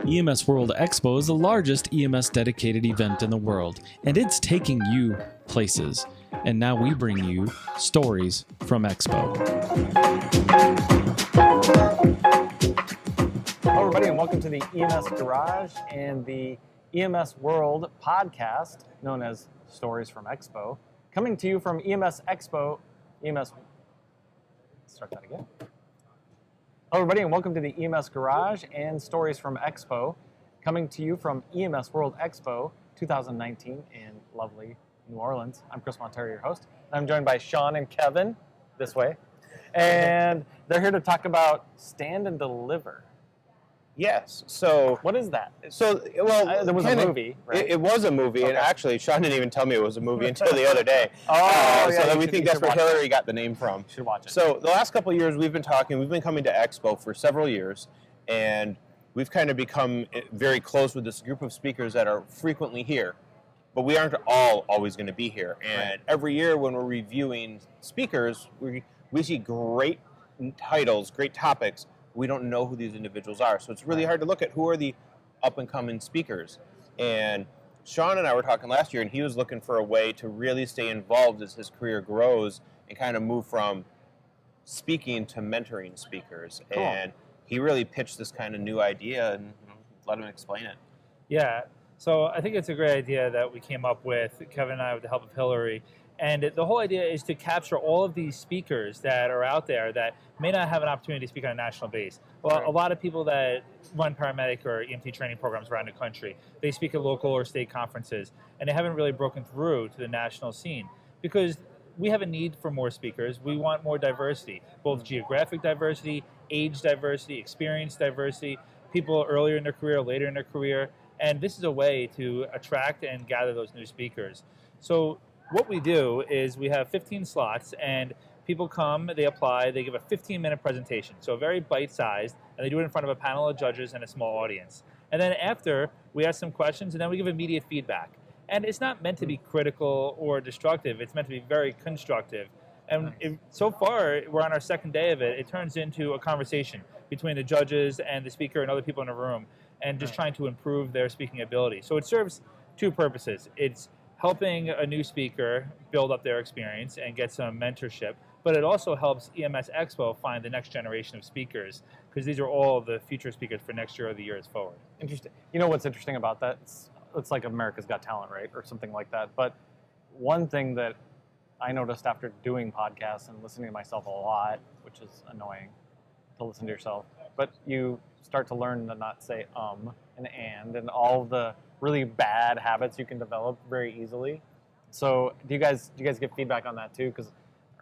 EMS World Expo is the largest EMS dedicated event in the world, and it's taking you places. And now we bring you Stories from Expo. Hello, everybody, and welcome to the EMS Garage and the EMS World podcast, known as Stories from Expo. Coming to you from EMS Expo, Start that again. Hello, everybody, and welcome to the EMS Garage and Stories from Expo. Coming to you from EMS World Expo 2019 in lovely New Orleans. I'm Chris Montera, your host. I'm joined by Sean and Kevin, this way. And they're here to talk about Stand and Deliver. Yes. So what is that? There was a movie, right? It was a movie, okay. And actually, Sean didn't even tell me it was a movie until the other day. Yeah, we think that's where Hillary got the name from. You should watch it. So the last couple of years, we've been coming to Expo for several years, and we've kind of become very close with this group of speakers that are frequently here. But we aren't all always going to be here. And every year when we're reviewing speakers, we see great titles, great topics. We don't know who these individuals are. So it's really hard to look at who are the up-and-coming speakers. And Sean and I were talking last year, and he was looking for a way to really stay involved as his career grows and kind of move from speaking to mentoring speakers. Cool. And he really pitched this kind of new idea, and let him explain it. Yeah, so I think it's a great idea that we came up with, Kevin and I, with the help of Hillary. And the whole idea is to capture all of these speakers that are out there that may not have an opportunity to speak on a national base. Well, a lot of people that run paramedic or EMT training programs around the country, they speak at local or state conferences, and they haven't really broken through to the national scene because we have a need for more speakers. We want more diversity, both geographic diversity, age diversity, experience diversity, people earlier in their career, later in their career, and this is a way to attract and gather those new speakers. So what we do is we have 15 slots, and people come, they apply, they give a 15-minute presentation, so very bite-sized, and they do it in front of a panel of judges and a small audience. And then after, we ask some questions, and then we give immediate feedback. And it's not meant to be critical or destructive. It's meant to be very constructive. And so far, we're on our second day of it. It turns into a conversation between the judges and the speaker and other people in the room, and just trying to improve their speaking ability. So it serves two purposes. It's helping a new speaker build up their experience and get some mentorship, but it also helps EMS Expo find the next generation of speakers, because these are all the future speakers for next year or the years forward. Interesting. You know what's interesting about that? It's like America's Got Talent, right? Or something like that. But one thing that I noticed after doing podcasts and listening to myself a lot, which is annoying to listen to yourself, but you start to learn to not say and all the really bad habits you can develop very easily. So do you guys get feedback on that too? Because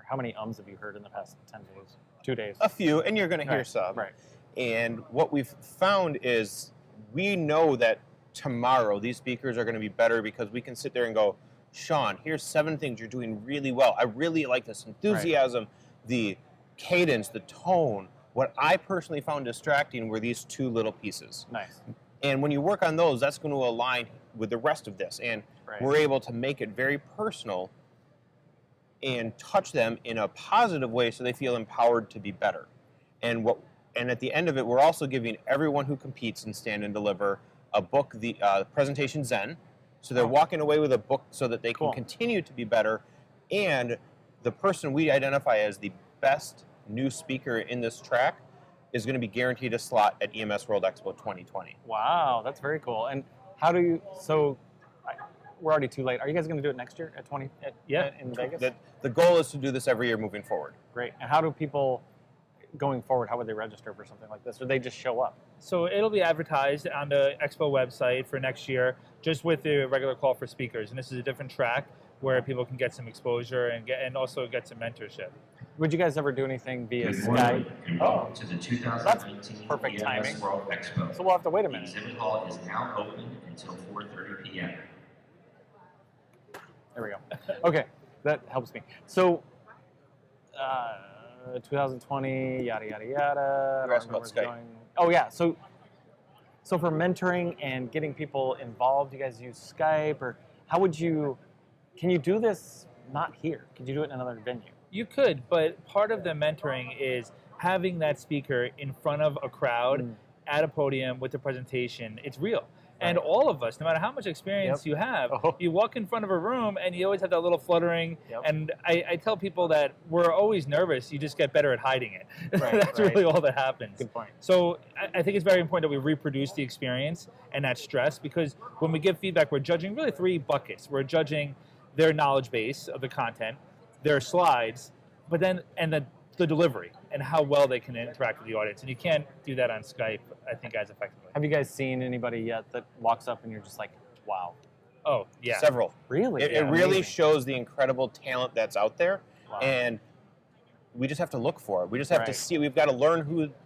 how many ums have you heard in the past 10 days, 2 days? A few, and you're going to hear some. Right. And what we've found is we know that tomorrow these speakers are going to be better because we can sit there and go, Sean, here's 7 things you're doing really well. I really like this enthusiasm, the cadence, the tone. What I personally found distracting were these 2 little pieces. Nice. And when you work on those, that's going to align with the rest of this. And we're able to make it very personal and touch them in a positive way so they feel empowered to be better. And at the end of it, we're also giving everyone who competes in Stand and Deliver a book, the Presentation Zen. So they're walking away with a book so that they can continue to be better. And the person we identify as the best new speaker in this track is going to be guaranteed a slot at EMS World Expo 2020. Wow, that's very cool. And how do you, we're already too late. Are you guys going to do it next year at in Vegas? The goal is to do this every year moving forward. Great. And how do people, going forward, how would they register for something like this? Or they just show up? So it'll be advertised on the Expo website for next year, just with the regular call for speakers. And this is a different track where people can get some exposure and also get some mentorship. Would you guys ever do anything via Skype? To the 2019 That's perfect timing. EMS World Expo. So we'll have to wait a minute. The exhibit hall is now open until 4:30 p.m. There we go. Okay, that helps me. So, 2020, yada, yada, yada. You're asking about Skype. Oh, yeah. So, So for mentoring and getting people involved, you guys use Skype, or how would you? Can you do this not here? Could you do it in another venue? You could, but part of the mentoring is having that speaker in front of a crowd at a podium with the presentation. It's real. And all of us, no matter how much experience you have, you walk in front of a room and you always have that little fluttering. And I tell people that we're always nervous. You just get better at hiding it. That's really all that happens. Good point. So I think it's very important that we reproduce the experience and that stress, because when we give feedback, we're judging really 3 buckets. We're judging their knowledge base of the content, their slides, but then the delivery and how well they can interact with the audience. And you can't do that on Skype, I think, as effectively. Have you guys seen anybody yet that walks up and you're just like, wow? Oh, yeah. Several. Really? It really shows the incredible talent that's out there, and we just have to look for it. We just have to see. We've got to learn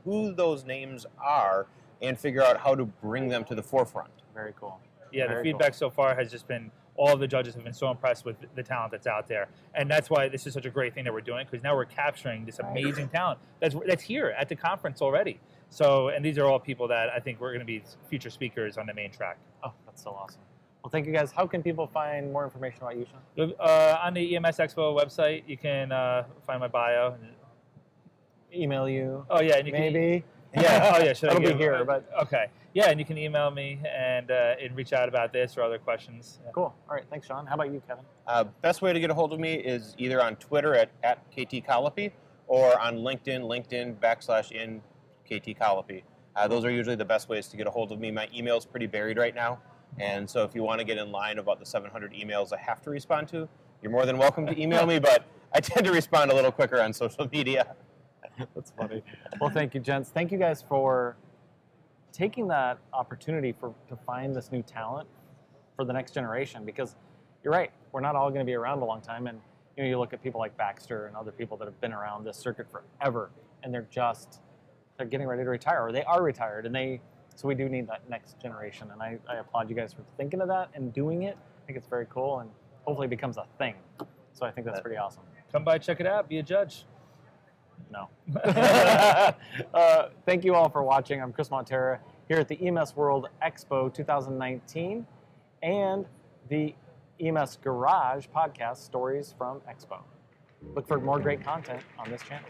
who those names are and figure out how to bring them to the forefront. Very cool. Yeah, the feedback so far has just been, all of the judges have been so impressed with the talent that's out there. And that's why this is such a great thing that we're doing, because now we're capturing this amazing talent that's here at the conference already. So, and these are all people that I think we're going to be future speakers on the main track. Oh, that's so awesome. Well, thank you guys. How can people find more information about you, Sean? On the EMS Expo website, you can find my bio. Email you. Oh, yeah. And you maybe. Yeah. Oh, yeah. Should That'll be here, but okay. Yeah, and you can email me and reach out about this or other questions. Yeah. Cool. All right. Thanks, Sean. How about you, Kevin? Best way to get a hold of me is either on Twitter at KT Collopy or on LinkedIn /in KT Collopy. Those are usually the best ways to get a hold of me. My email's pretty buried right now, and so if you want to get in line about the 700 emails I have to respond to, you're more than welcome to email me, but I tend to respond a little quicker on social media. That's funny. Well, thank you, gents. Thank you guys for taking that opportunity to find this new talent for the next generation, because you're right, we're not all going to be around a long time. And you look at people like Baxter and other people that have been around this circuit forever, and they're getting ready to retire, or they are retired, and so we do need that next generation. And I applaud you guys for thinking of that and doing it. I think it's very cool, and hopefully it becomes a thing. So I think that's pretty awesome. Come by, check it out, be a judge. No. Thank you all for watching. I'm Chris Montera here at the EMS World Expo 2019 and the EMS Garage podcast, Stories from Expo. Look for more great content on this channel.